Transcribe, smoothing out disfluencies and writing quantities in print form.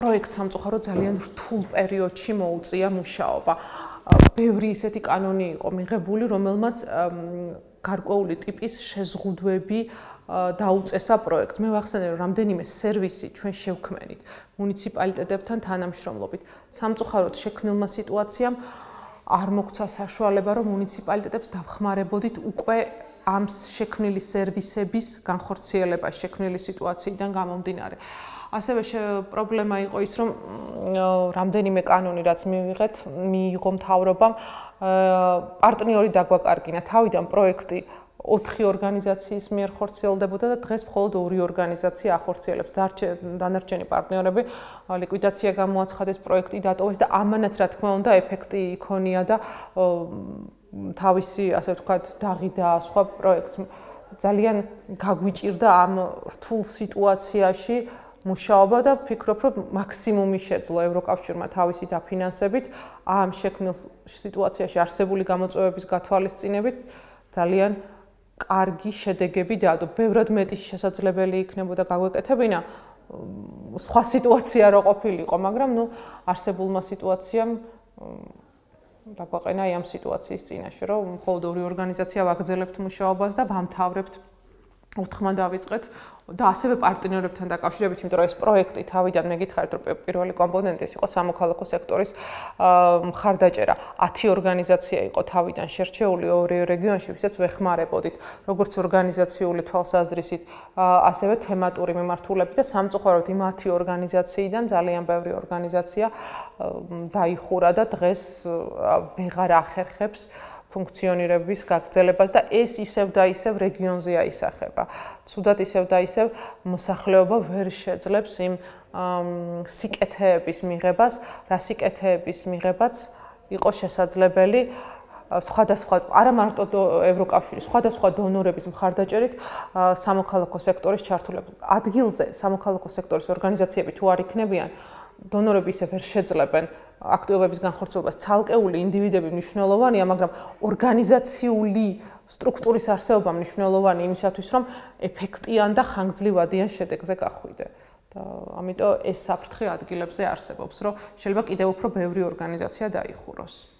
პროექტ სამწუხაროდ ძალიან რთულ პერიოდში მოუწია მუშაობა. ბევრი ისეთი კანონი იყო მიღებული, რომელმაც გარკვეული ტიპის შეზღუდვები დაუწესა პროექტს. მე ვახსენე, რომ რამდენიმე სერვისი ჩვენ შევქმნით მუნიციპალიტეტებთან თანამშრომლობით. სამწუხაროდ შექმნილმა სიტუაციამ არ მოგცა საშუალება, რომ მუნიციპალიტეტებს დავხმარებოდით უკვე ამ შექმნილი სერვისების განხორციელებას შექმნილი სიტუაციიდან გამომდინარე. ასევე პრობლემა იყო ის, რომ რამდენიმე კანონი რაც მიიღო მთავრობამ, პარტნიორი დაგვაკარგინა. თავიდან პროექტი 4 ორგანიზაციის მიერ ხორციელდებოდა და დღეს მხოლოდ 2 ორგანიზაცია ახორციელებს. დანარჩენი პარტნიორები ლიკვიდაცია გამოაცხადეს, პროექტი დატოვეს და ამანაც რა თქმა უნდა ეფექტი იქონია და თავისი, ასე ვთქვათ, დაღიდა სხვა პროექტს. ძალიან გაგვიჭირდა ამ რთულ სიტუაციაში მუშაობა და ვფიქრობ, რომ მაქსიმუმი შეძლო ევროკავშირმა თავისი დაფინანსებით ამ შექმნილ სიტუაციაში არსებული გამოწვევების გათვალისწინებით ძალიან კარგი შედეგები დადო. ბევრად მეტი შესაძლებელი იქნებოდა გაგვეკეთებინა სხვა სიტუაცია რო ყოფილიყო, მაგრამ არსებულმა სიტუაციამ დაგვაყენა ამ სიტუაციის წინაშე, რომ მხოლოდ 2 ორგანიზაცია ვაგრძელებთ მუშაობას და ვამთავრებთ უთხრა დავიწყეთ და ასევე პარტნიორებთან დაკავშირებით, იმიტომ რომ ეს პროექტი თავიდან მე გითხარით, რომ პირველი კომპონენტი ეს იყო სამოქალაქო სექტორის მხარდაჭერა. 10 ორგანიზაცია იყო თავიდან შერჩეული 2 რეგიონში, ვისაც ვეხმარებოდით, როგორც ორგანიზაციული თვალსაზრისით, ასევე თემატური მიმართულებით და სამწუხაროდ იმ 10 ორგანიზაციიდან ძალიან ბევრი ორგანიზაცია დაიხურა და დღეს ვეღარ ახერხებს ფუნქციონირების გაგრძელებას და ეს ისევ და ისევ რეგიონზე აისახება. ცუდად ისევ და ისევ მოსახლეობა ვერ შეძლებს იმ სიკეთეების მიღებას, რა სიკეთეების მიღებაც იყო შესაძლებელი სხვადასხვა, არა მარტო ევროკავშირის, სხვადასხვა დონორების მხარდაჭერით სამოქალაქო სექტორის ჩართულებით. ადგილზე სამოქალაქო სექტორის ორგანიზაციები თუ არ იქნებიან, დონორები ისე ვერ შეძლებენ აქტივობების განხორციელებას. ცალკეული ინდივიდები მნიშვნელოვანია, მაგრამ ორგანიზაციული სტრუქტურის არსებობა მნიშვნელოვანია იმისათვის, რომ ეფექტიან და ხანგრძლივადიან შედეგზე გახვიდე. და ამიტომ ეს საფრთხე ადგილებზე არსებობს, რომ შეიძლება კიდევ უფრო ბევრი ორგანიზაცია დაიხუროს.